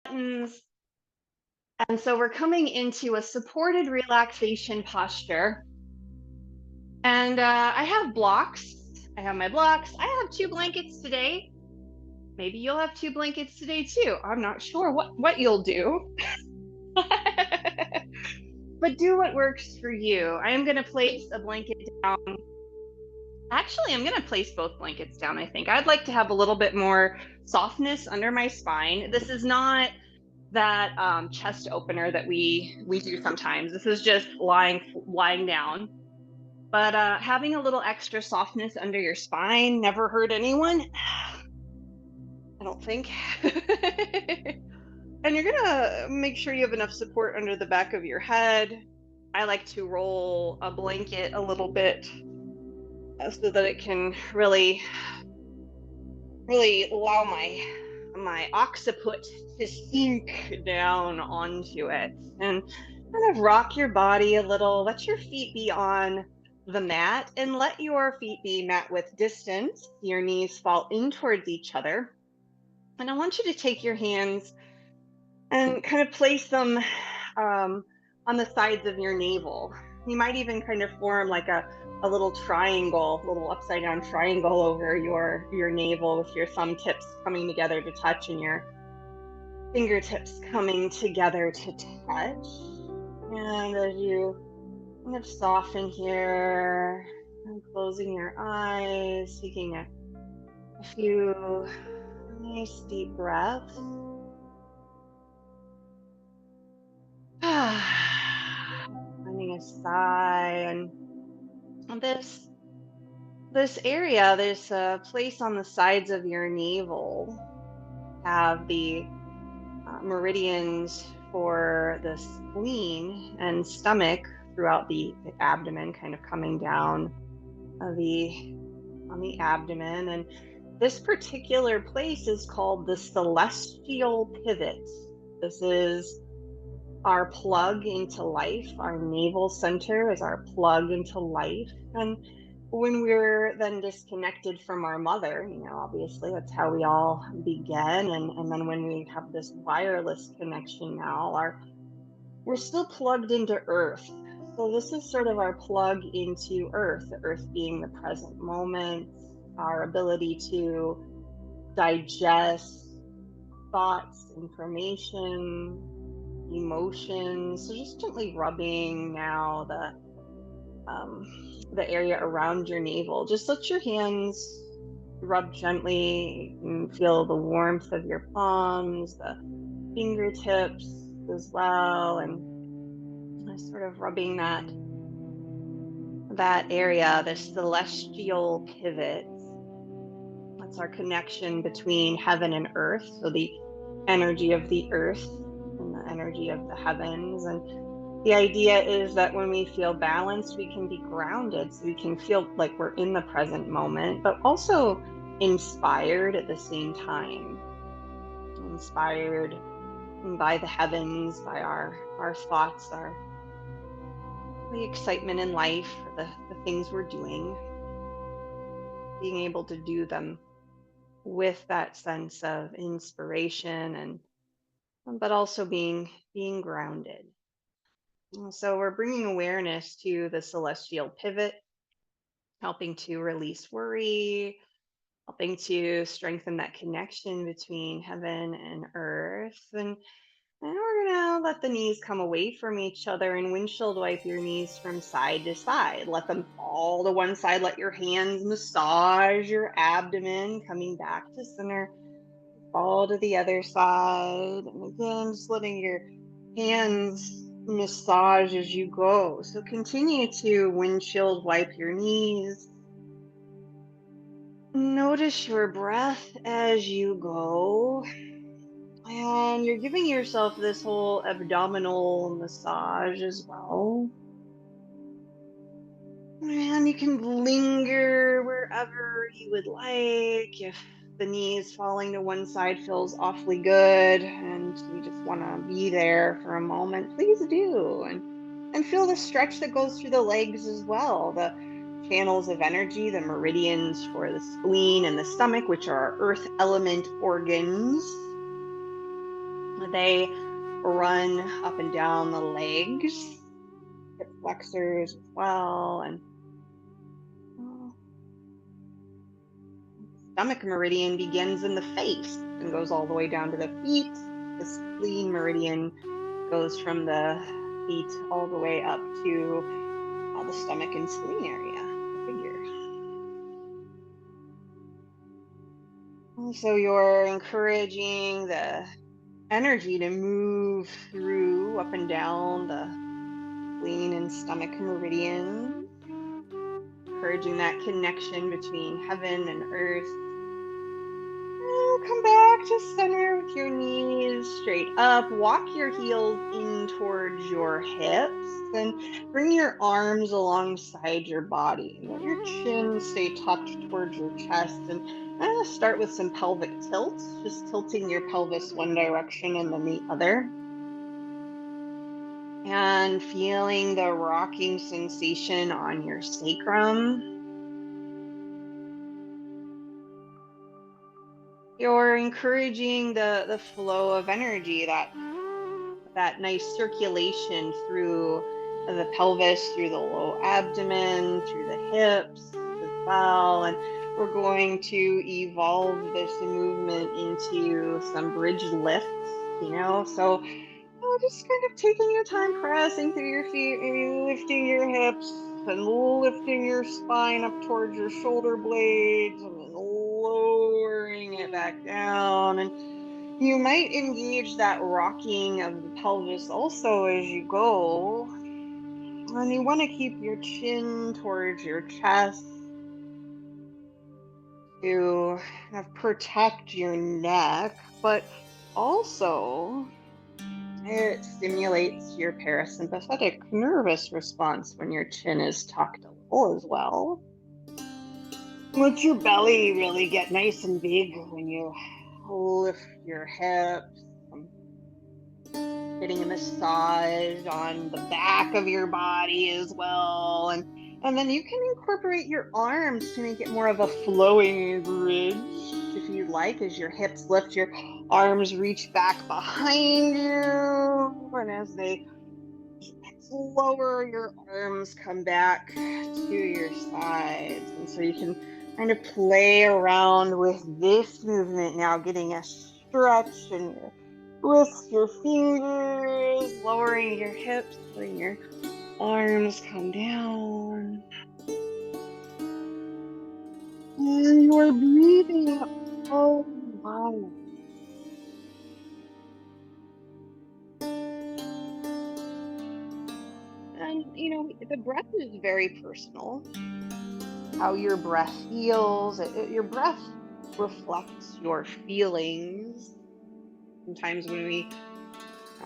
Buttons. And so we're coming into a supported relaxation posture. And I have blocks. I have my blocks. I have two blankets today. Maybe you'll have two blankets today too. I'm not sure what you'll do. But do what works for you. I am going to place a blanket down. Actually, I'm going to place both blankets down, I think. I'd like to have a little bit more softness under my spine. This is not that chest opener that we do sometimes. This is just lying down. But having a little extra softness under your spine never hurt anyone. I don't think. And you're gonna make sure you have enough support under the back of your head. I like to roll a blanket a little bit so that it can really allow my occiput to sink down onto it and kind of rock your body a little. Let your feet be on the mat and let your feet be mat width distance. Your knees fall in towards each other. And I want you to take your hands and kind of place them on the sides of your navel. You might even kind of form like a little triangle, little upside down triangle over your navel with your thumb tips coming together to touch and your fingertips coming together to touch. And as you kind of soften here and closing your eyes, taking a few nice deep breaths. Finding a sigh, and this area, this place on the sides of your navel, have the meridians for the spleen and stomach throughout the abdomen, kind of coming down on the abdomen. And this particular place is called the celestial pivot. This is our plug into life. Our navel center is our plug into life. And when we're then disconnected from our mother, obviously that's how we all begin. And then when we have this wireless connection now, we're still plugged into earth. So this is sort of our plug into earth, the earth being the present moment, our ability to digest thoughts, information, emotions. So just gently rubbing now the area around your navel. Just let your hands rub gently and feel the warmth of your palms, the fingertips as well, and sort of rubbing that area, the celestial pivot. That's our connection between heaven and earth. So the energy of the earth and the energy of the heavens. And the idea is that when we feel balanced, we can be grounded. So we can feel like we're in the present moment, but also inspired at the same time. Inspired by the heavens, by our thoughts, the excitement in life, the things we're doing. Being able to do them with that sense of inspiration but also being grounded. So we're bringing awareness to the celestial pivot, helping to release worry, helping to strengthen that connection between heaven and earth. And we're gonna let the knees come away from each other and windshield wipe your knees from side to side. Let them fall to one side. Let your hands massage your abdomen, coming back to center. Fall to the other side. And again, just letting your hands massage as you go. So continue to windshield wipe your knees. Notice your breath as you go. And you're giving yourself this whole abdominal massage as well. And you can linger wherever you would like. If the knees falling to one side feels awfully good and you just want to be there for a moment, please do. And feel the stretch that goes through the legs as well. The channels of energy, the meridians for the spleen and the stomach, which are our earth element organs. They run up and down the legs, hip flexors as well, and uh, stomach meridian begins in the face and goes all the way down to the feet. The spleen meridian goes from the feet all the way up to the stomach and spleen area, the figure. So you're encouraging the energy to move through up and down the spleen and stomach meridian, encouraging that connection between heaven and earth. Come back to center with your knees straight up. Walk your heels in towards your hips and bring your arms alongside your body. And let your chin stay tucked towards your chest. And I'm going to start with some pelvic tilts, just tilting your pelvis one direction and then the other. And feeling the rocking sensation on your sacrum. You're encouraging the flow of energy, that nice circulation through the pelvis, through the low abdomen, through the hips as well. And we're going to evolve this movement into some bridge lifts, so just kind of taking your time, pressing through your feet, maybe lifting your hips and lifting your spine up towards your shoulder blades and then lowering it back down. And you might engage that rocking of the pelvis also as you go. And you want to keep your chin towards your chest to kind of protect your neck, but also it stimulates your parasympathetic nervous response when your chin is tucked a little as well. Let your belly really get nice and big when you lift your hips. Getting a massage on the back of your body as well. And then you can incorporate your arms to make it more of a flowing bridge if you like. As your hips lift, your arms reach back behind you. And as they lower, your arms come back to your sides. And so you can kind of play around with this movement now, getting a stretch in your wrists, your fingers, lowering your hips, letting your arms come down. And you're breathing so well. And, the breath is very personal. How your breath feels, your breath reflects your feelings. Sometimes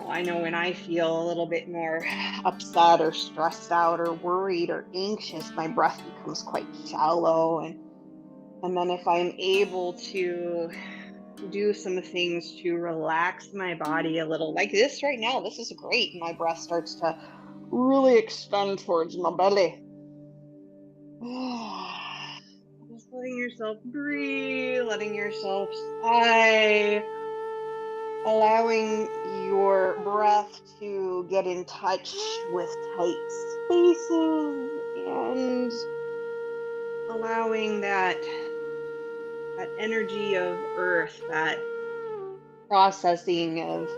I know when I feel a little bit more upset or stressed out or worried or anxious, my breath becomes quite shallow. And then if I'm able to do some things to relax my body a little, like this right now, this is great. My breath starts to really extend towards my belly. Just letting yourself breathe, letting yourself sigh, allowing your breath to get in touch with tight spaces and allowing that energy of earth, that processing of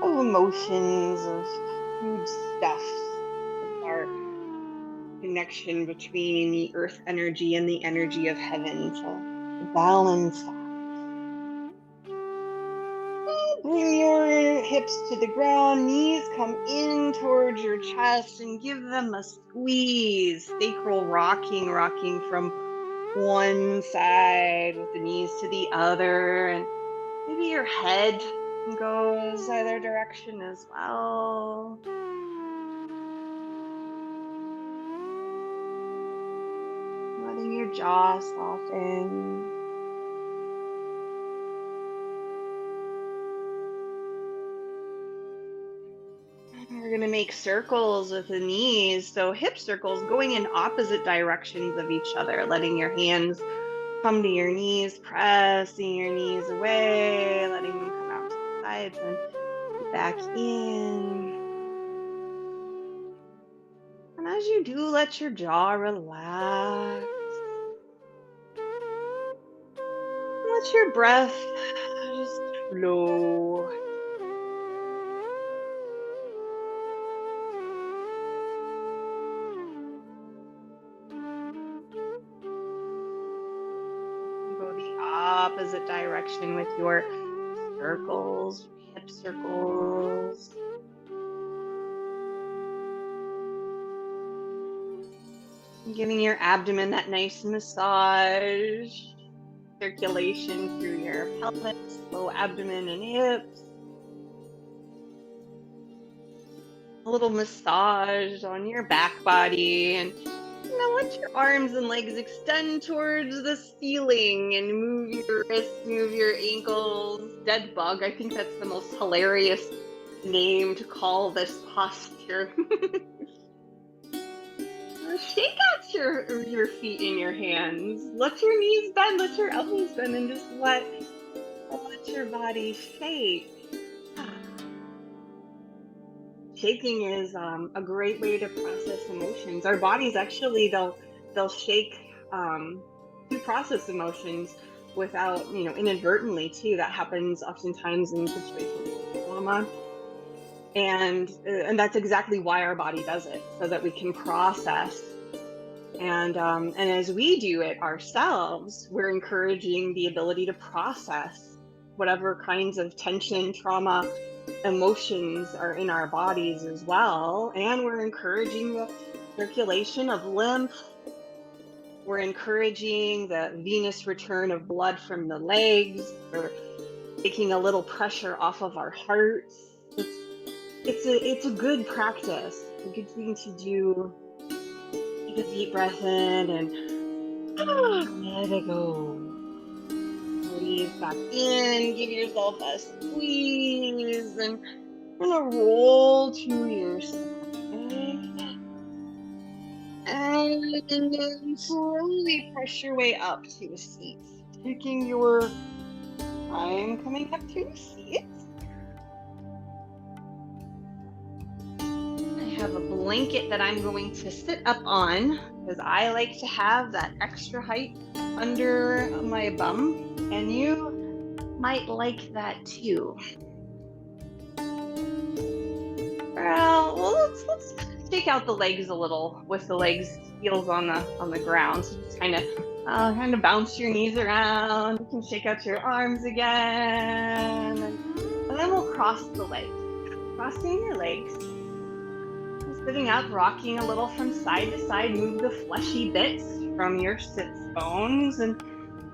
emotions, of food stuff, of our connection between the earth energy and the energy of heaven to balance that. Bring your hips to the ground, knees come in towards your chest and give them a squeeze. Sacral rocking from one side with the knees to the other. And maybe your head goes either direction as well. Letting your jaw soften. We're going to make circles with the knees. So hip circles going in opposite directions of each other, letting your hands come to your knees, pressing your knees away, letting them come out to the sides and back in. And as you do, let your jaw relax. Let your breath just flow. Go the opposite direction with your circles, hip circles. Giving your abdomen that nice massage, circulation through your pelvis, low abdomen and hips. A little massage on your back body, and let your arms and legs extend towards the ceiling and move your wrists, move your ankles. Dead bug, I think that's the most hilarious name to call this posture. Shake out your feet in your hands. Let your knees bend, let your elbows bend, and just let your body shake. Shaking is a great way to process emotions. Our bodies actually they'll shake to process emotions without inadvertently too. That happens oftentimes in situations of trauma, and that's exactly why our body does it, so that we can process. And as we do it ourselves, we're encouraging the ability to process whatever kinds of tension, trauma, emotions are in our bodies as well. And we're encouraging the circulation of lymph. We're encouraging the venous return of blood from the legs. We're taking a little pressure off of our hearts. It's a good practice, a good thing to do. Take a deep breath in and let it go. Breathe back in, give yourself a squeeze, and gonna roll to your side. And then slowly press your way up to a seat. Taking your time coming up to a seat. I have a blanket that I'm going to sit up on because I like to have that extra height under my bum, and you might like that too. Well, let's shake out the legs a little with the legs heels on the ground. So just kind of bounce your knees around. You can shake out your arms again, and then we'll cross the legs. Crossing your legs. Sitting up, rocking a little from side to side. Move the fleshy bits from your sits bones and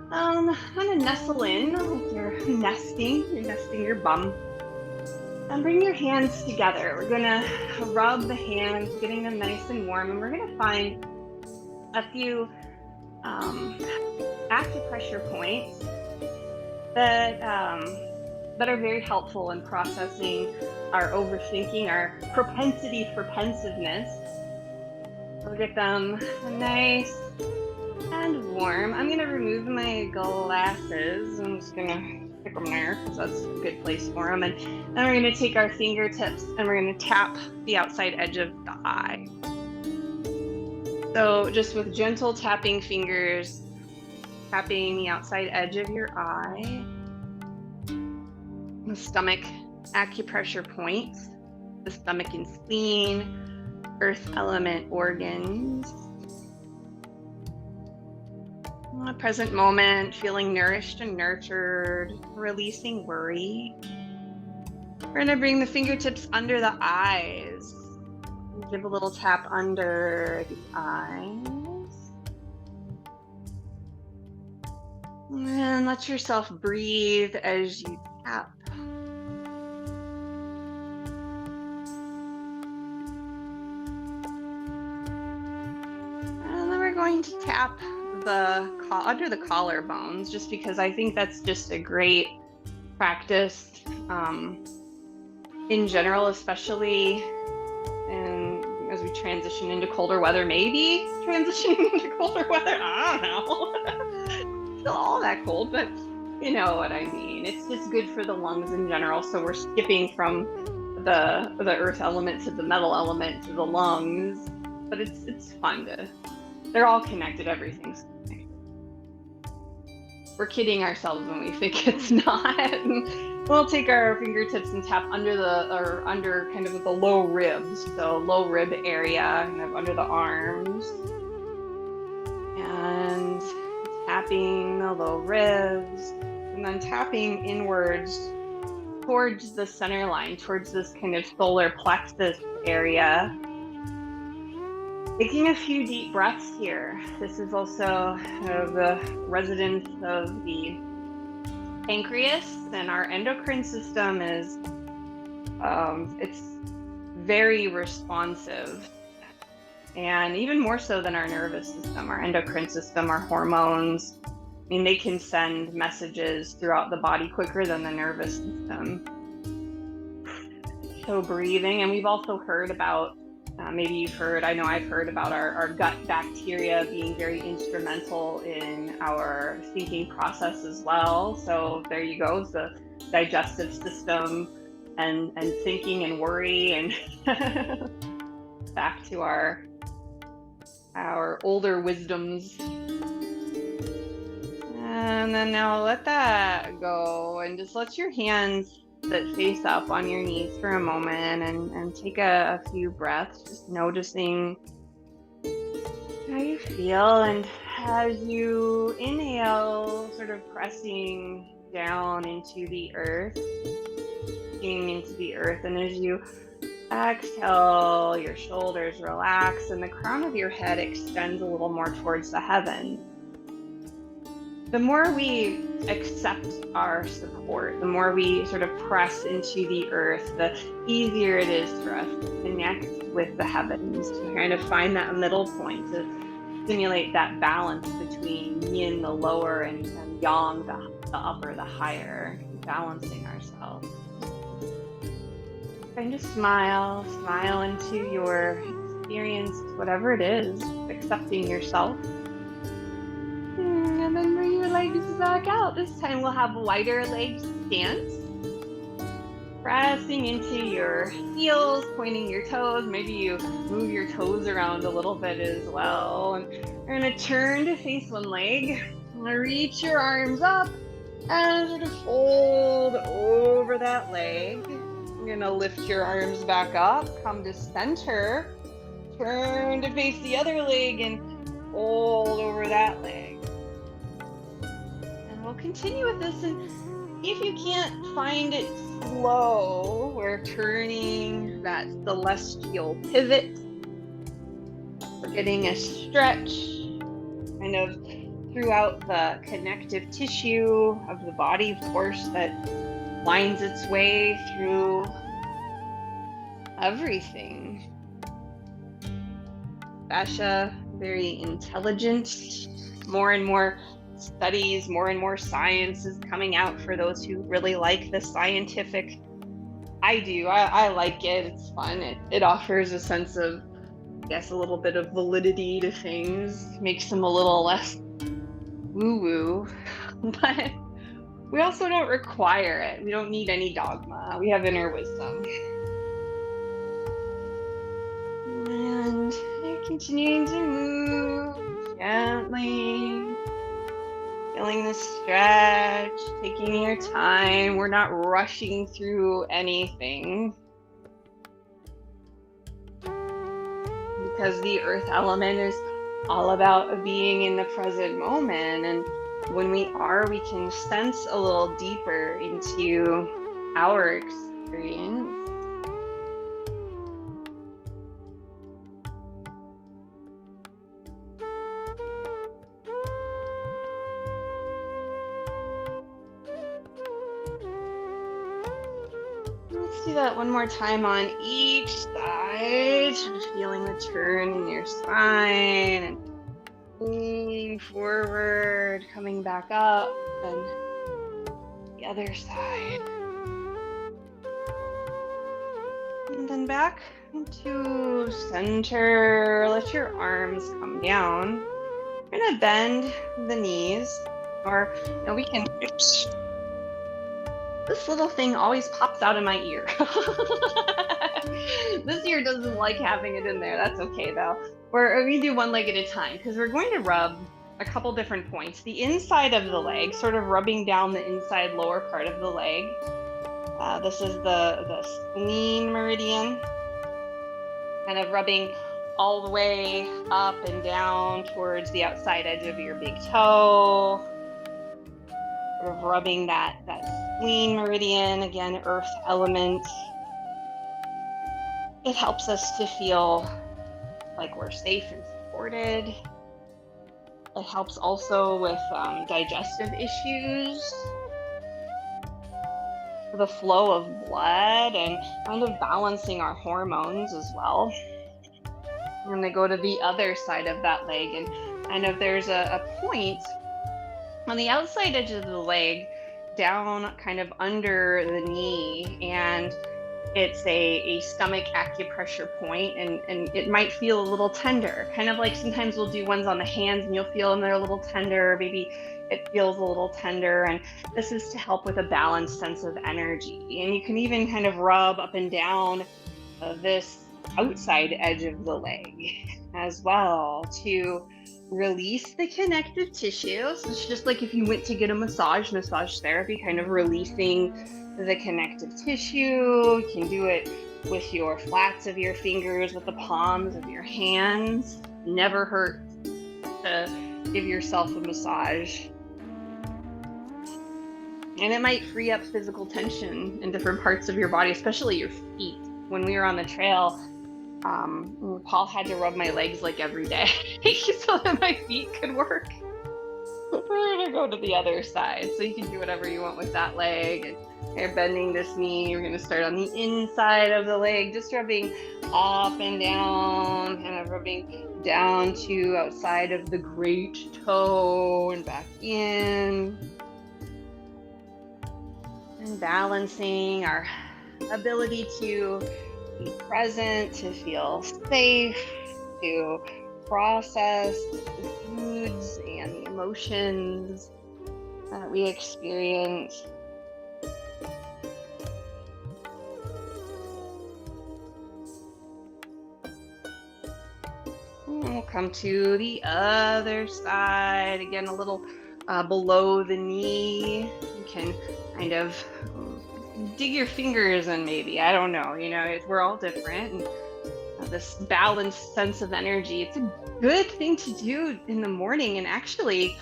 kind of nestle in like you're nesting your bum. And bring your hands together. We're gonna rub the hands, getting them nice and warm, and we're gonna find a few acupressure points that are very helpful in processing our overthinking, our propensity for pensiveness. We'll get them nice and warm. I'm gonna remove my glasses. I'm just gonna stick them there because that's a good place for them. And then we're gonna take our fingertips and we're gonna tap the outside edge of the eye. So just with gentle tapping fingers, tapping the outside edge of your eye. The stomach acupressure points, the stomach and spleen, earth element organs. In the present moment, feeling nourished and nurtured, releasing worry. We're going to bring the fingertips under the eyes. Give a little tap under the eyes. And let yourself breathe as you tap. And then we're going to tap under the collarbones, just because I think that's just a great practice in general, especially as we transition into colder weather. Maybe transitioning into colder weather, I don't know. Still all that cold, but You know what I mean. It's just good for the lungs in general. So we're skipping from the earth element to the metal element to the lungs. But it's fun to, they're all connected, everything's connected. We're kidding ourselves when we think it's not. We'll take our fingertips and tap under kind of the low ribs, so low rib area, kind of under the arms, and tapping the low ribs, and then tapping inwards towards the center line, towards this kind of solar plexus area. Taking a few deep breaths here. This is also the residence of the pancreas, and our endocrine system is, it's very responsive, and even more so than our nervous system, our endocrine system, our hormones. I mean, they can send messages throughout the body quicker than the nervous system. So breathing, and we've also heard about, maybe you've heard, I know I've heard about our gut bacteria being very instrumental in our thinking process as well. So there you go, the digestive system and thinking and worry, and back to our older wisdoms. And then now let that go, and just let your hands sit face up on your knees for a moment, and take a few breaths, just noticing how you feel. And as you inhale, sort of pressing down into the earth, and as you exhale, your shoulders relax and the crown of your head extends a little more towards the heavens. The more we accept our support, the more we sort of press into the earth, the easier it is for us to connect with the heavens, to kind of find that middle point, to stimulate that balance between yin, the lower, and yang, the upper, the higher, balancing ourselves. And just smile into your experience, whatever it is, accepting yourself. And then bring your legs back out. This time we'll have wider leg stance. Pressing into your heels, pointing your toes. Maybe you move your toes around a little bit as well. And you're gonna turn to face one leg. I'm gonna reach your arms up and sort of fold over that leg. You're gonna lift your arms back up, come to center, turn to face the other leg and fold over that leg. And we'll continue with this, and if you can't find it slow, we're turning that celestial pivot. We're getting a stretch kind of throughout the connective tissue of the body, of course, that winds its way through everything. Fascia, very intelligent. More and more studies, more and more science is coming out for those who really like the scientific. I do. I like it. It's fun. It offers a sense of, I guess, a little bit of validity to things, makes them a little less woo-woo. But we also don't require it. We don't need any dogma. We have inner wisdom. And you're continuing to move gently, feeling the stretch, taking your time. We're not rushing through anything, because the earth element is all about being in the present moment. And when we are, we can sense a little deeper into our experience. Let's do that one more time on each side, feeling the turn in your spine, and leaning forward, coming back up, and the other side. And then back into center. Let your arms come down. You're gonna bend the knees, Or, we can, Oops. this little thing always pops out of my ear. This ear doesn't like having it in there. That's okay though. We're going to do one leg at a time because we're going to rub a couple different points. The inside of the leg, sort of rubbing down the inside lower part of the leg. This is the spleen meridian. Kind of rubbing all the way up and down towards the outside edge of your big toe. Sort of rubbing that spleen meridian, again, earth element. It helps us to feel like we're safe and supported. It helps also with digestive issues, the flow of blood, and kind of balancing our hormones as well. And they go to the other side of that leg, and kind of there's a point on the outside edge of the leg, down kind of under the knee, and it's a stomach acupressure point, and it might feel a little tender, kind of like sometimes we'll do ones on the hands and you'll feel them, they're a little tender, maybe it feels a little tender, and this is to help with a balanced sense of energy. And you can even kind of rub up and down this outside edge of the leg as well to release the connective tissue. So it's just like if you went to get a massage therapy, kind of releasing the connective tissue. You can do it with your flats of your fingers, with the palms of your hands. Never hurt to give yourself a massage. And it might free up physical tension in different parts of your body, especially your feet. When we were on the trail, Paul had to rub my legs like every day so that my feet could work. We're gonna go to the other side, so you can do whatever you want with that leg. And you're bending this knee. You're gonna start on the inside of the leg, just rubbing up and down, kind of rubbing down to outside of the great toe and back in. And balancing our ability to be present, to feel safe, to process the foods and the emotions that we experience. And we'll come to the other side, again a little below the knee. You can kind of dig your fingers in, maybe, I don't know, we're all different, and this balanced sense of energy, it's a good thing to do in the morning. And actually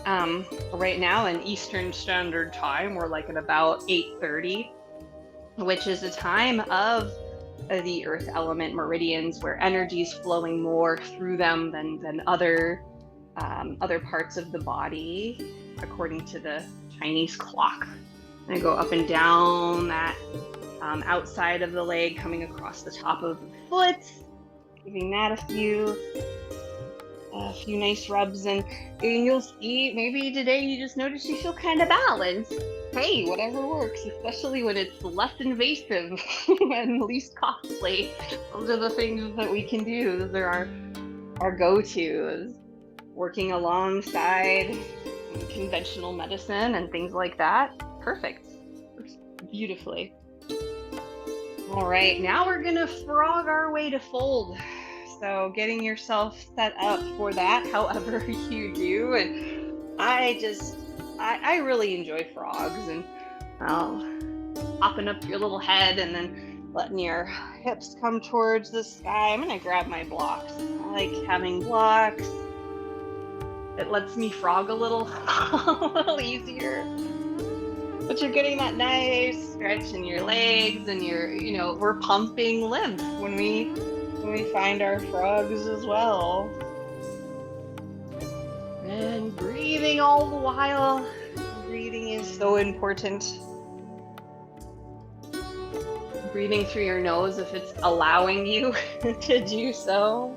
right now in Eastern Standard Time, we're like at about 8:30, which is a time of the earth element meridians where energy is flowing more through them than other parts of the body, according to the Chinese clock. And I go up and down that outside of the leg, coming across the top of the foot, giving that a few nice rubs, and you'll see maybe today you just notice you feel kind of balanced. Hey, whatever works, especially when it's less invasive and least costly. Those are the things that we can do. Those are our go-tos. Working alongside conventional medicine and things like that. Perfect. Works beautifully. All right, now we're gonna frog our way to fold. So getting yourself set up for that, however you do. And I really enjoy frogs, and popping up your little head and then letting your hips come towards the sky. I'm gonna grab my blocks. I like having blocks. It lets me frog a little easier. But you're getting that nice stretch in your legs, and we're pumping lymph when we find our frogs as well. And breathing all the while. Breathing is so important. Breathing through your nose if it's allowing you to do so.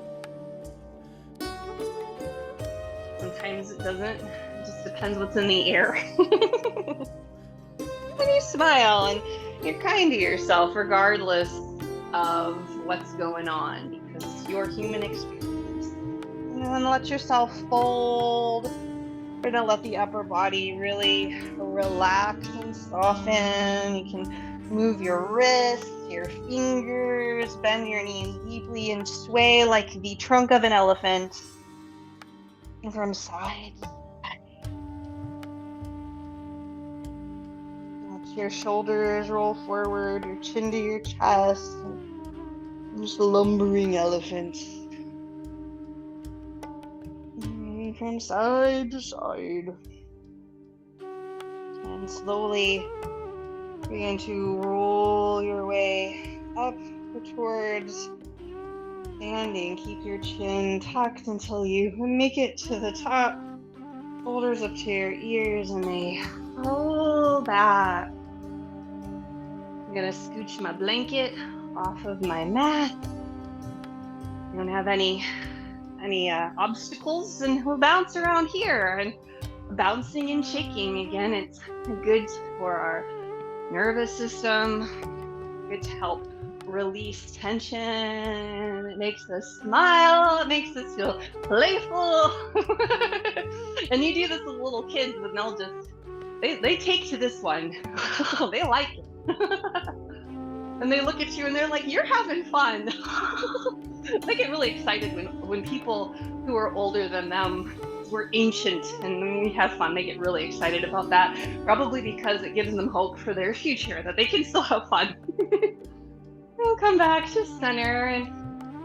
Sometimes it doesn't. It just depends what's in the air. And you smile and you're kind to yourself regardless of what's going on, because it's your human experience. And then let yourself fold We're gonna let the upper body really relax and soften. You can move your wrists, your fingers, bend your knees deeply and sway like the trunk of an elephant from side to side. Let your shoulders roll forward, your chin to your chest, and just a lumbering elephant. From side to side. And slowly begin to roll your way up towards standing. Keep your chin tucked until you make it to the top. Shoulders up to your ears and they roll back. I'm gonna scooch my blanket off of my mat. I don't have any obstacles, and we'll bounce around here. And bouncing and shaking again, it's good for our nervous system, good to help release tension. It makes us smile, it makes us feel playful. And you do this with little kids and they'll just they take to this one. They like it. And they look at you and they're like, you're having fun. They get really excited when people who are older than them, we're ancient and we have fun. They get really excited about that, probably because it gives them hope for their future, that they can still have fun. We'll come back to center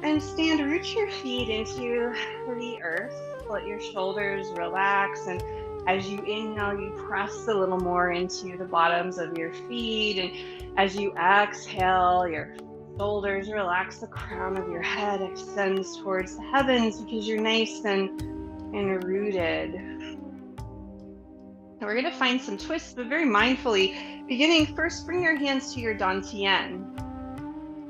and stand, root your feet into the earth. Let your shoulders relax, and as you inhale, you press a little more into the bottoms of your feet, and as you exhale, your shoulders relax, the crown of your head extends towards the heavens because you're nice and rooted. So we're going to find some twists, but very mindfully. Beginning first, bring your hands to your dantian.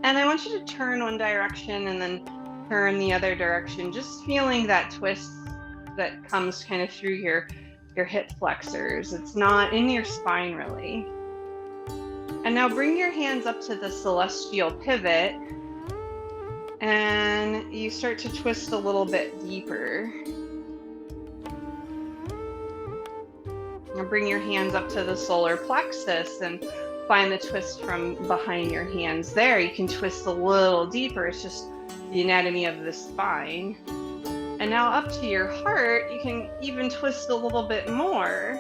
And I want you to turn one direction and then turn the other direction, just feeling that twist that comes kind of through your hip flexors. It's not in your spine really. And now bring your hands up to the celestial pivot and you start to twist a little bit deeper. Now bring your hands up to the solar plexus and find the twist from behind your hands there. You can twist a little deeper. It's just the anatomy of the spine. And now up to your heart, you can even twist a little bit more.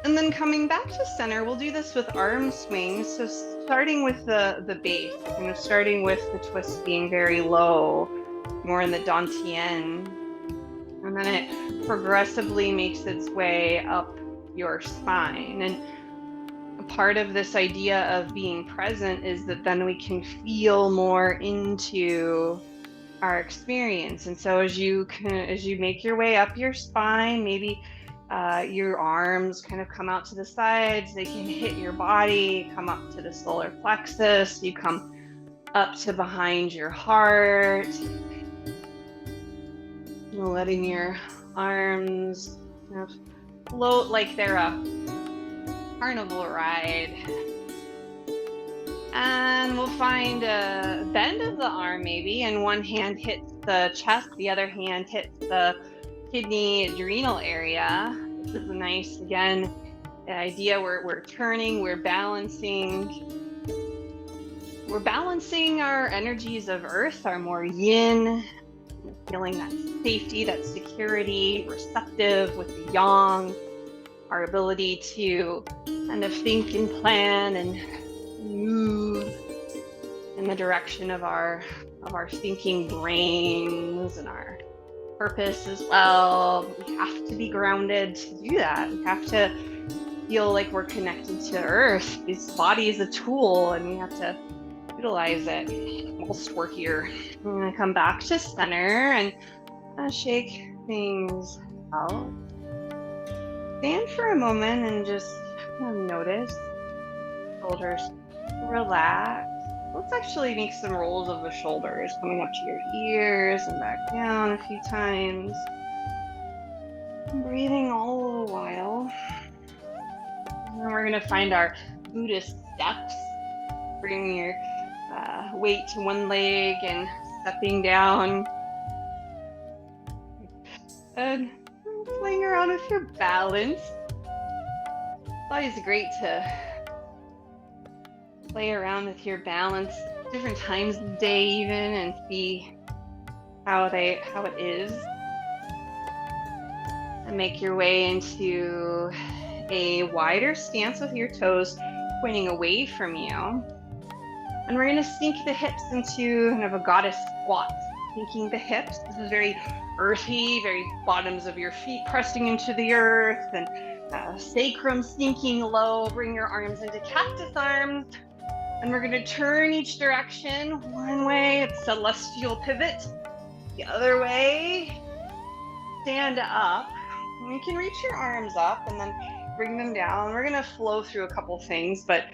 And then coming back to center, we'll do this with arm swings. So starting with the base, starting with the twist being very low, more in the dantian. And then it progressively makes its way up your spine. And a part of this idea of being present is that then we can feel more into our experience. And so as you make your way up your spine, maybe your arms kind of come out to the sides, they can hit your body, come up to the solar plexus, you come up to behind your heart, letting your arms kind of float like they're a carnival ride. And we'll find a bend of the arm maybe, and one hand hits the chest, the other hand hits the kidney adrenal area. This is a nice, again, idea where we're turning, we're balancing our energies of earth, our more yin, feeling that safety, that security, receptive with the yang, our ability to kind of think and plan and move in the direction of our thinking brains and our purpose as well. We have to be grounded to do that. We have to feel like we're connected to earth. This body is a tool and we have to utilize it whilst we're here. I'm going to come back to center and shake things out. Stand for a moment and just notice. Shoulders relax. Let's actually make some rolls of the shoulders, coming up to your ears and back down a few times. Breathing all the while. And then we're going to find our Buddhist steps. Bringing your weight to one leg and stepping down. And playing around with your balance. It's always great to play around with your balance different times of the day even and see how it is. And make your way into a wider stance with your toes pointing away from you. And we're going to sink the hips into kind of a goddess squat. Sinking the hips. This is very earthy, very bottoms of your feet pressing into the earth, and sacrum sinking low. Bring your arms into cactus arms. And we're going to turn each direction. One way, it's celestial pivot. The other way, stand up. And you can reach your arms up and then bring them down. We're going to flow through a couple things, but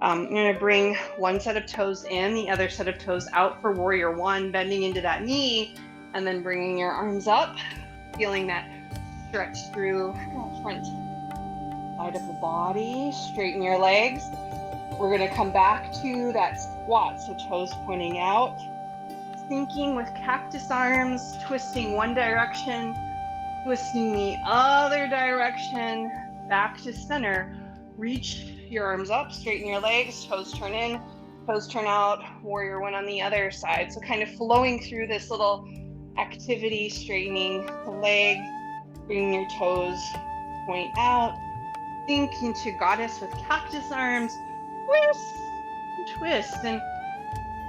I'm going to bring one set of toes in, the other set of toes out for warrior one, bending into that knee, and then bringing your arms up, feeling that stretch through the front side of the body. Straighten your legs. We're going to come back to that squat, so toes pointing out, sinking with cactus arms, twisting one direction, twisting the other direction, back to center. Reach your arms up, straighten your legs, toes turn in, toes turn out, warrior one on the other side. So kind of flowing through this little activity, straightening the legs, bringing your toes point out, sink into goddess with cactus arms, twist, and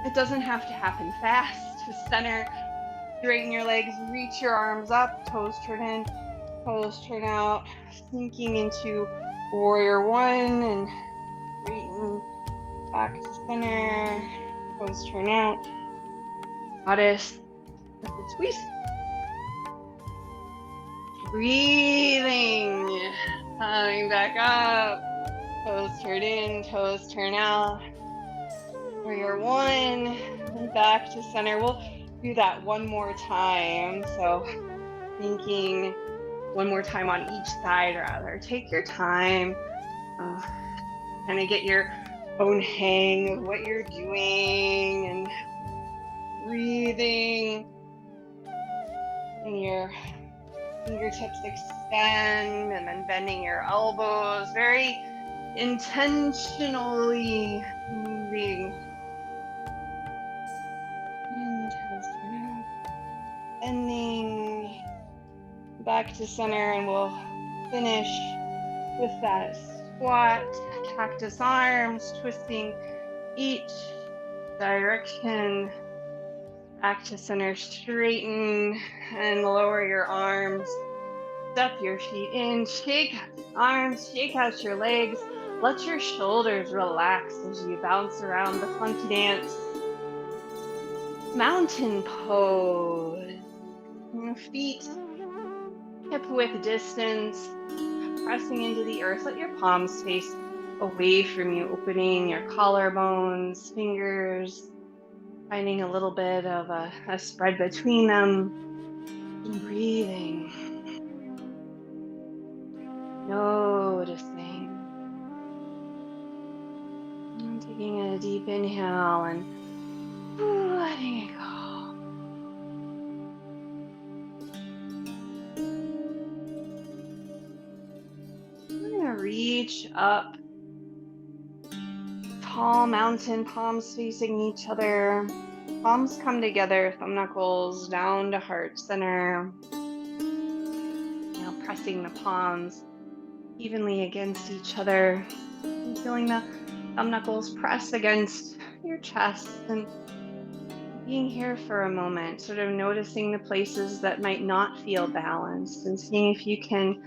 it doesn't have to happen fast. To center, straighten your legs, reach your arms up, toes turn in, toes turn out, sinking into warrior one and straighten back to center, toes turn out, goddess, squeeze. Breathing, coming back up, toes turn in, toes turn out, warrior one, and back to center. We'll do that one more time. So thinking one more time on each side, rather. Take your time, kind of get your own hang of what you're doing and breathing, and your fingertips extend, and then bending your elbows, very intentionally moving. And bending back to center, and we'll finish with that squat, cactus arms, twisting each direction, back to center, straighten and lower your arms, step your feet in, shake out the arms, shake out your legs, let your shoulders relax as you bounce around the funky dance. Mountain pose. Feet hip width distance, pressing into the earth. Let your palms face away from you, opening your collarbones, fingers, finding a little bit of a spread between them, and breathing, noticing, and taking a deep inhale and letting it go. Reach up, tall mountain, palms facing each other, palms come together, thumb knuckles down to heart center. Now pressing the palms evenly against each other, and feeling the thumb knuckles press against your chest, and being here for a moment, sort of noticing the places that might not feel balanced and seeing if you can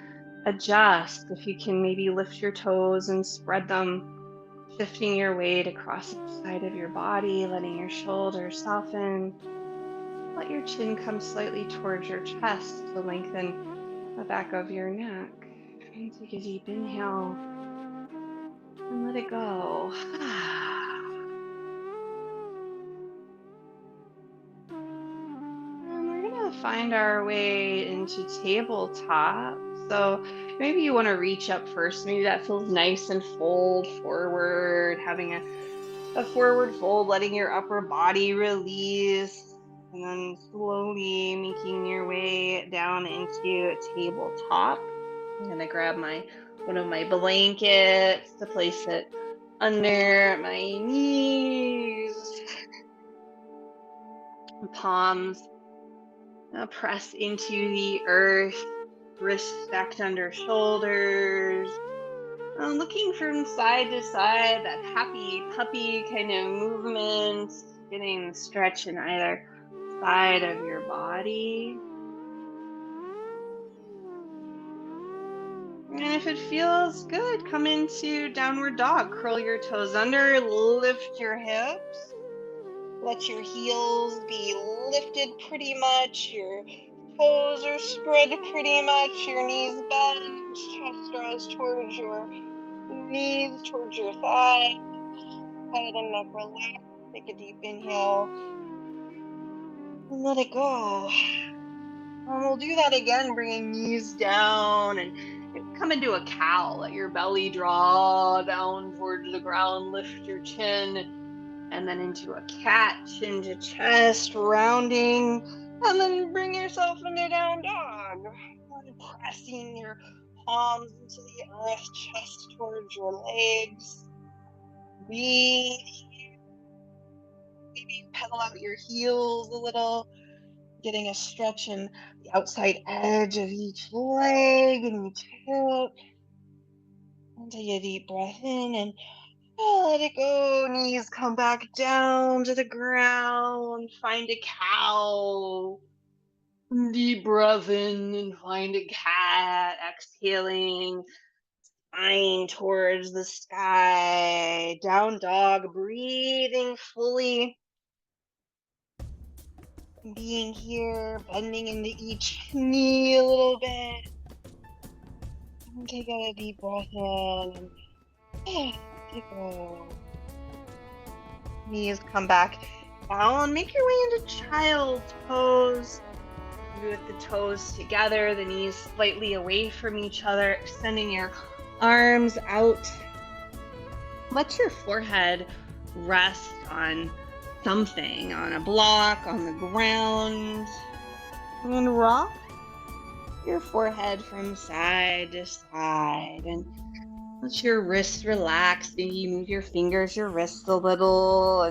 adjust, if you can maybe lift your toes and spread them, shifting your weight across each side of your body, letting your shoulders soften. Let your chin come slightly towards your chest to lengthen the back of your neck. And take a deep inhale and let it go. And we're gonna find our way into tabletop. So maybe you want to reach up first. Maybe that feels nice and fold forward, having a forward fold, letting your upper body release. And then slowly making your way down into tabletop. I'm gonna grab one of my blankets to place it under my knees. Palms press into the earth, wrists stacked under shoulders. Looking from side to side, that happy puppy kind of movement, getting stretch in either side of your body. And if it feels good, come into downward dog. Curl your toes under, lift your hips. Let your heels be lifted pretty much. Your toes are spread pretty much. Your knees bend, chest draws towards your knees, towards your thighs. Head and neck relax. Take a deep inhale. And let it go. And we'll do that again, bringing knees down and come into a cow. Let your belly draw down towards the ground. Lift your chin. And then into a cat, chin to chest, rounding. And then bring yourself into down dog. Pressing your palms into the earth, chest towards your legs. Breathe. Maybe pedal out your heels a little, getting a stretch in the outside edge of each leg and each hip. And take a deep breath in and let it go. Knees come back down to the ground. Find a cow. Deep breath in and find a cat. Exhaling. Spine towards the sky. Down dog. Breathing fully. Being here. Bending into each knee a little bit. And take a deep breath in. Go. Knees come back down. Make your way into child's pose. With the toes together, the knees slightly away from each other, extending your arms out. Let your forehead rest on something, on a block, on the ground. And rock your forehead from side to side. And let your wrists relax. Maybe you move your fingers, your wrists a little,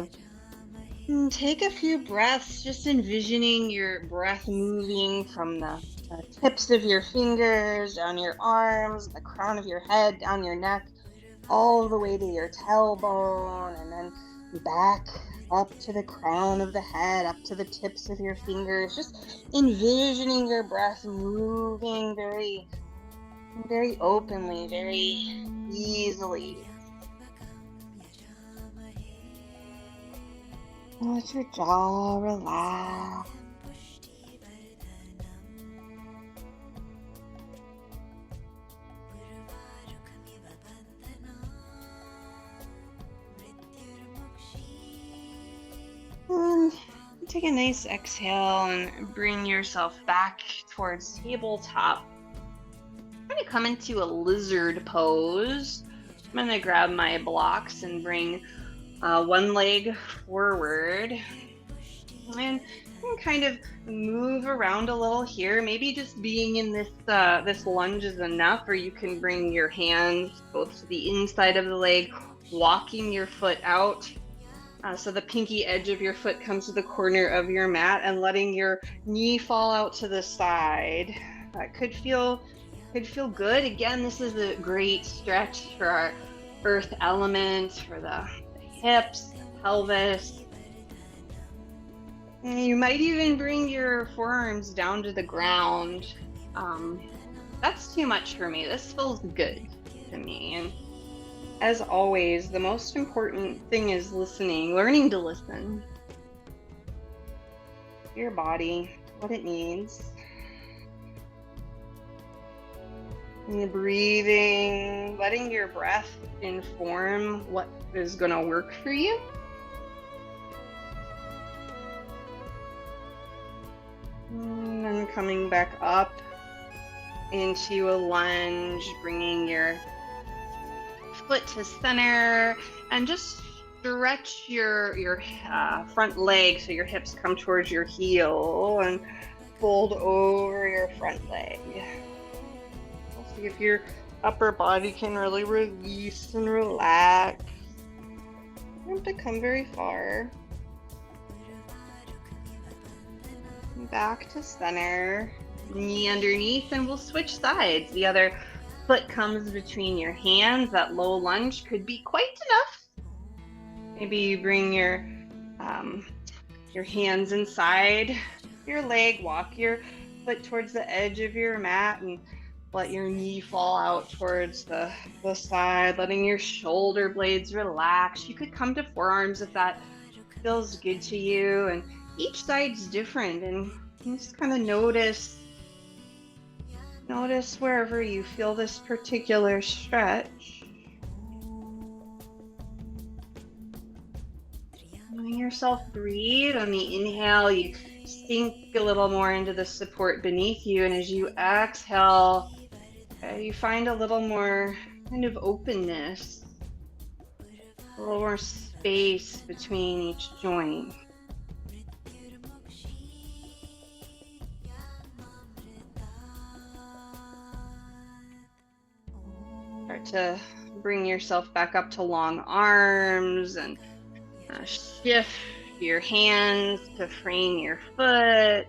and take a few breaths, just envisioning your breath moving from the tips of your fingers, down your arms, the crown of your head, down your neck, all the way to your tailbone, and then back up to the crown of the head, up to the tips of your fingers, just envisioning your breath moving very, very openly, very easily. Let your jaw relax. And take a nice exhale and bring yourself back towards tabletop. I'm going to come into a lizard pose. I'm going to grab my blocks and bring one leg forward. And kind of move around a little here. Maybe just being in this lunge is enough, or you can bring your hands both to the inside of the leg, walking your foot out. So the pinky edge of your foot comes to the corner of your mat, and letting your knee fall out to the side. That could feel good. Again, this is a great stretch for our earth element, for the hips, the pelvis. You might even bring your forearms down to the ground. That's too much for me. This feels good to me. And as always, the most important thing is listening, learning to listen. Your body, what it needs. And the breathing, letting your breath inform what is going to work for you. And then coming back up into a lunge, bringing your foot to center, and just stretch your front leg so your hips come towards your heel and fold over your front leg. We'll see if your upper body can really release and relax. You don't have to come very far. Back to center, knee underneath, and we'll switch sides. The other foot comes between your hands. That low lunge could be quite enough. Maybe you bring your hands inside your leg, walk your foot towards the edge of your mat, and let your knee fall out towards the side, letting your shoulder blades relax. You could come to forearms if that feels good to you, and each side's different, and you just kind of notice wherever you feel this particular stretch. Letting yourself breathe. On the inhale, you sink a little more into the support beneath you, and as you exhale, you find a little more kind of openness, a little more space between each joint. Start to bring yourself back up to long arms and shift your hands to frame your foot,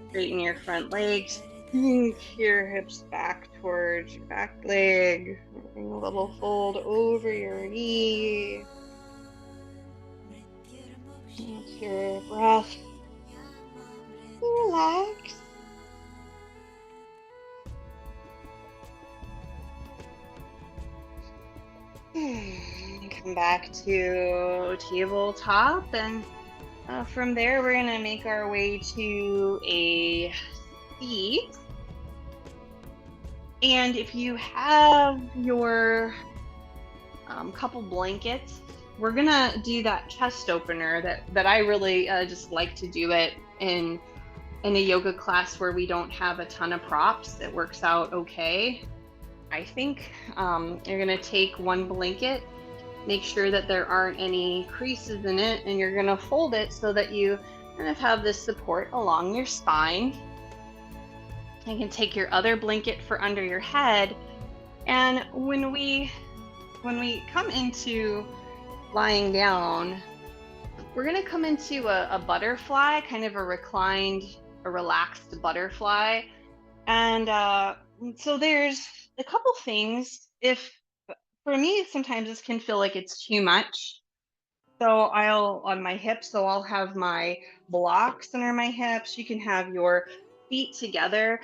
straighten your front legs, sink your hips back towards your back leg, bring a little fold over your knee. With your breath, relax. Come back to tabletop, and from there we're going to make our way to a seat. And if you have your couple blankets, we're going to do that chest opener that I really just like to do it in a yoga class where we don't have a ton of props. It works out okay. I think you're going to take one blanket, make sure that there aren't any creases in it, and you're going to fold it so that you kind of have this support along your spine. You can take your other blanket for under your head, and when we come into lying down, we're going to come into a butterfly, kind of a relaxed butterfly. And so there's a couple things. For me, sometimes this can feel like it's too much. So on my hips, so I'll have my blocks under my hips. You can have your feet together.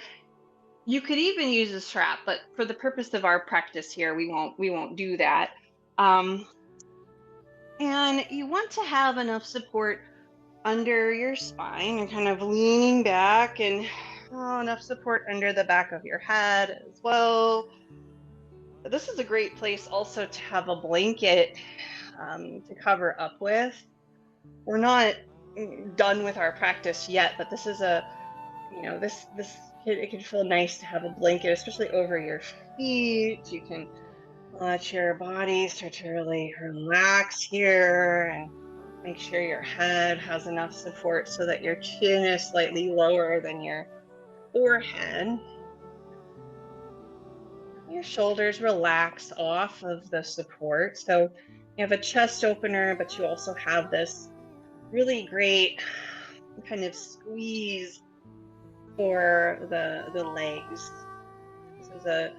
You could even use a strap, but for the purpose of our practice here, we won't do that. And you want to have enough support under your spine and kind of leaning back, and enough support under the back of your head as well. This is a great place also to have a blanket to cover up with. We're not done with our practice yet, but this is it can feel nice to have a blanket, especially over your feet. You can let your body start to really relax here, and make sure your head has enough support so that your chin is slightly lower than your forehead. Your shoulders relax off of the support. So you have a chest opener, but you also have this really great kind of squeeze for the legs. This is a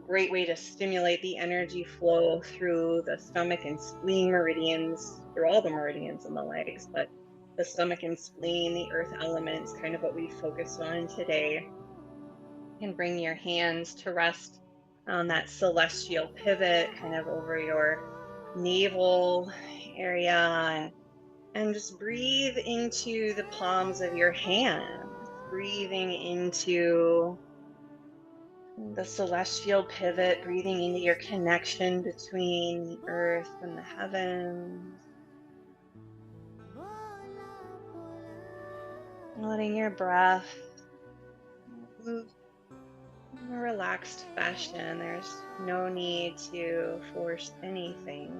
great way to stimulate the energy flow through the stomach and spleen meridians, through all the meridians in the legs, but the stomach and spleen, the earth elements, kind of what we focused on today. You can bring your hands to rest on that celestial pivot, kind of over your navel area, and just breathe into the palms of your hands, breathing into the celestial pivot, breathing into your connection between the earth and the heavens. Letting your breath move in a relaxed fashion. There's no need to force anything.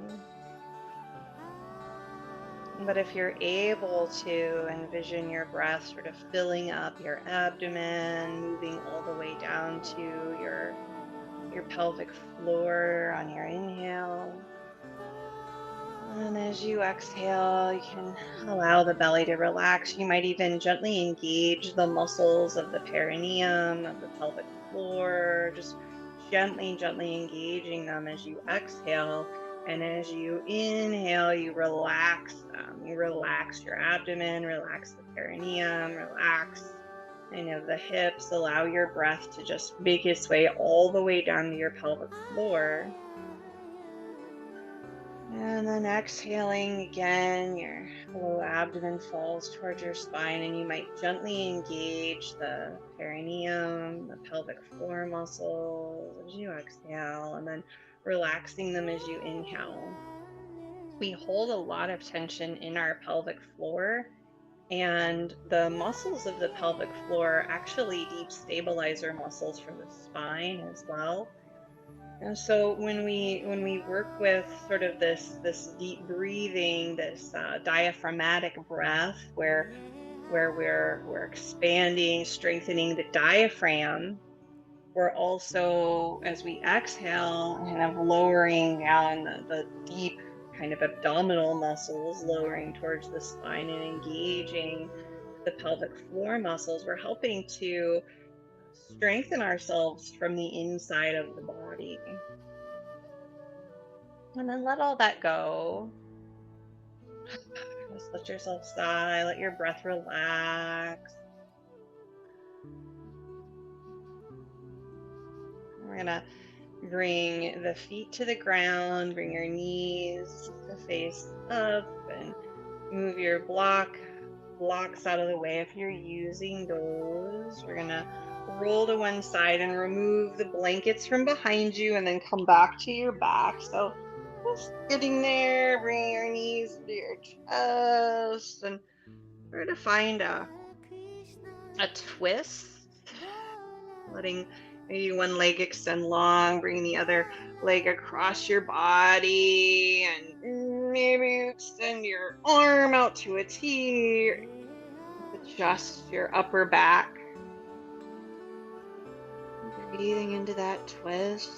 But if you're able to envision your breath sort of filling up your abdomen, moving all the way down to your pelvic floor on your inhale. And as you exhale, you can allow the belly to relax. You might even gently engage the muscles of the perineum, of the pelvic floor, just gently engaging them as you exhale. And as you inhale, you relax them. You relax your abdomen, relax the perineum, relax the hips. Allow your breath to just make its way all the way down to your pelvic floor. And then exhaling again, your low abdomen falls towards your spine, and you might gently engage the perineum, the pelvic floor muscles as you exhale, and then relaxing them as you inhale. We hold a lot of tension in our pelvic floor, and the muscles of the pelvic floor actually deep stabilize our muscles for the spine as well. And so when we work with sort of this deep breathing, this diaphragmatic breath, where we're expanding, strengthening the diaphragm, we're also, as we exhale, kind of lowering down the deep kind of abdominal muscles, lowering towards the spine and engaging the pelvic floor muscles. We're helping to strengthen ourselves from the inside of the body. And then let all that go. Just let yourself sigh, let your breath relax. We're gonna bring the feet to the ground, bring your knees to face up, and move your blocks out of the way if you're using those. We're gonna roll to one side and remove the blankets from behind you and then come back to your back. So just getting there, bringing your knees to your chest, and try to find a twist, letting maybe one leg extend long, bring the other leg across your body, and maybe you extend your arm out to a T, adjust your upper back, breathing into that twist.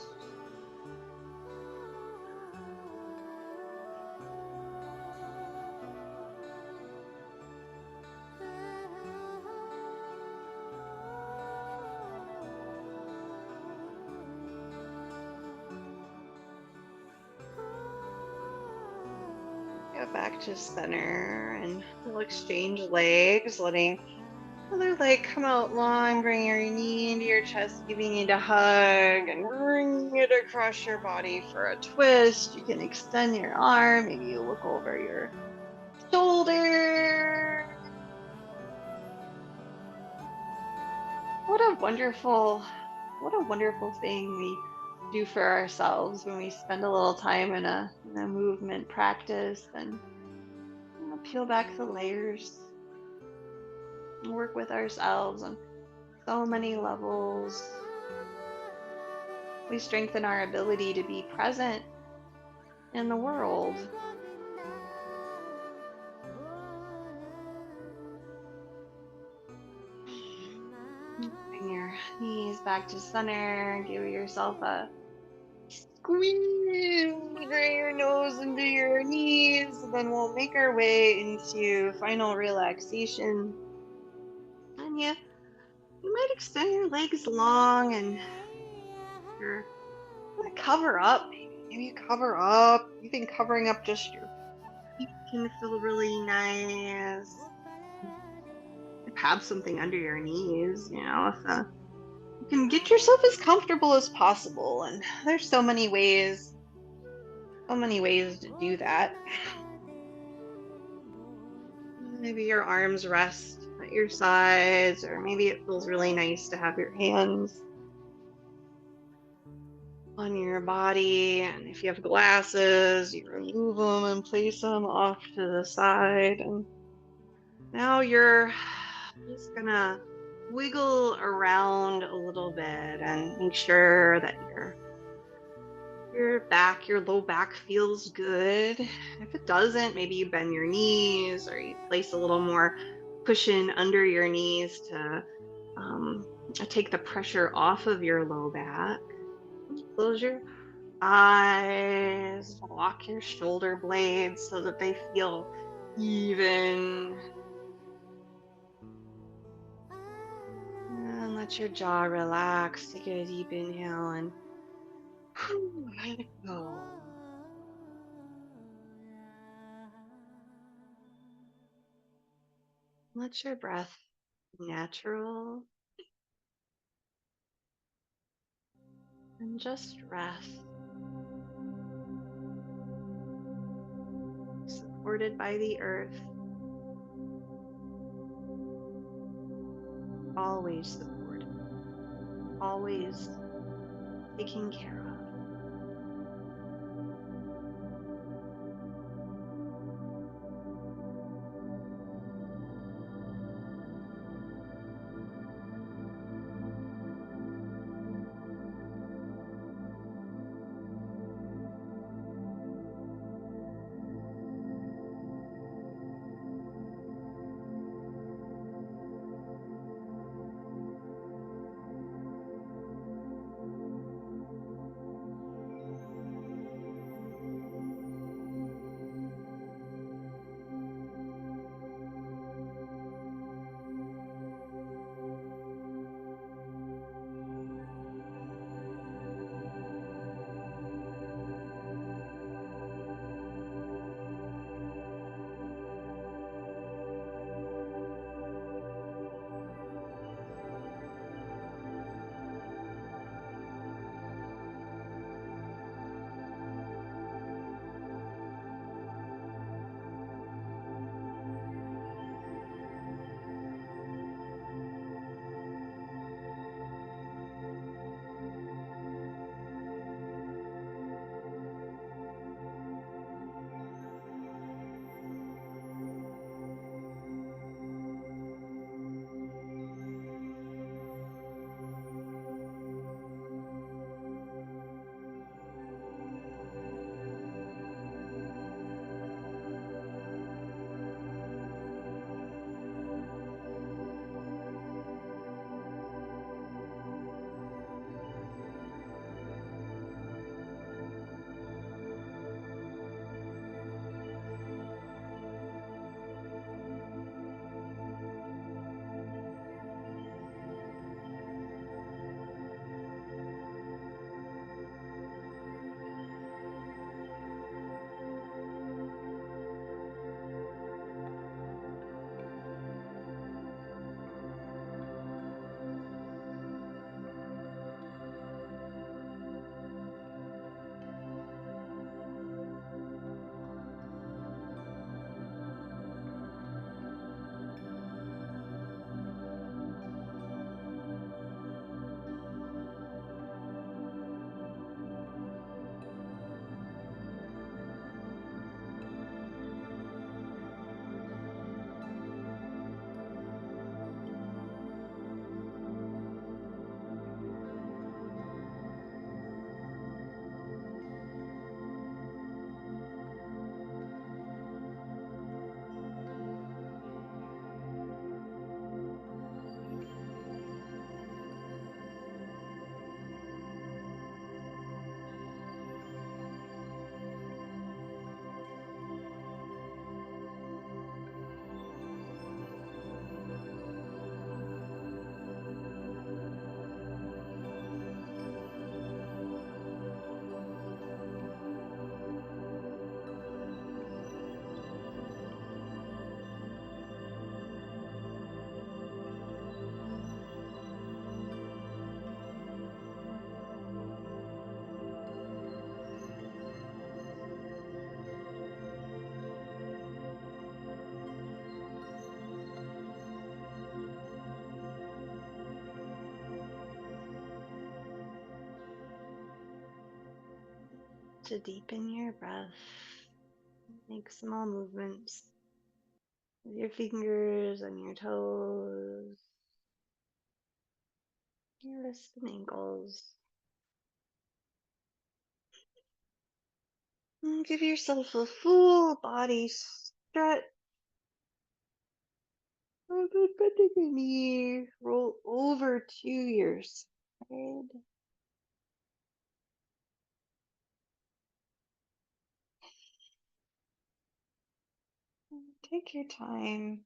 Get back to center, and we'll exchange legs, letting other leg come out long, bring your knee into your chest, giving you a hug, and bring it across your body for a twist. You can extend your arm, maybe you look over your shoulder. What a wonderful thing we do for ourselves when we spend a little time in a movement practice and peel back the layers and work with ourselves on so many levels. We strengthen our ability to be present in the world. Bring your knees back to center. Give yourself a squeeze. Bring your nose into your knees. Then we'll make our way into final relaxation. And you might extend your legs long, and you're gonna cover up. Maybe you cover up. Even covering up just your feet can feel really nice. Have something under your knees, if you can get yourself as comfortable as possible. And there's so many ways to do that. Maybe your arms rest at your sides, or maybe it feels really nice to have your hands on your body. And if you have glasses, you remove them and place them off to the side. And now you're just gonna wiggle around a little bit and make sure that Your back, your low back feels good. If it doesn't, maybe you bend your knees or you place a little more cushion under your knees to um, take the pressure off of your low back. Close your eyes, lock your shoulder blades so that they feel even. And let your jaw relax. Take a deep inhale and let it go. Let your breath be natural and just rest, supported by the earth, always supported, always taken care of. To deepen your breath, make small movements with your fingers and your toes, your wrists and ankles. Give yourself a full body stretch. Bend your knee. Roll over to your side. Take your time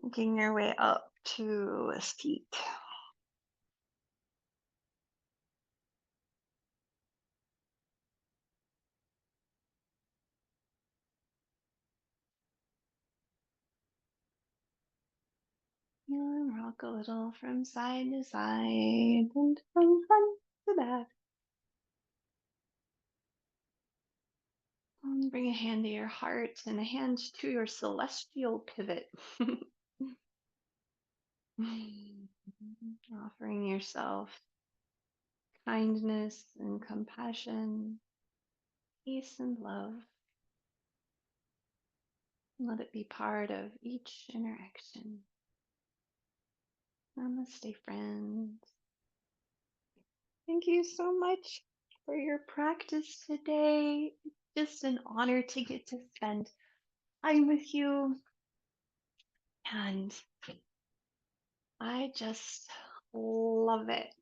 making your way up to a seat. And rock a little from side to side and from front to back. And bring a hand to your heart and a hand to your celestial pivot. Offering yourself kindness and compassion, peace and love. Let it be part of each interaction. Namaste, friends. Thank you so much for your practice today. It's just an honor to get to spend time with you. And I just love it.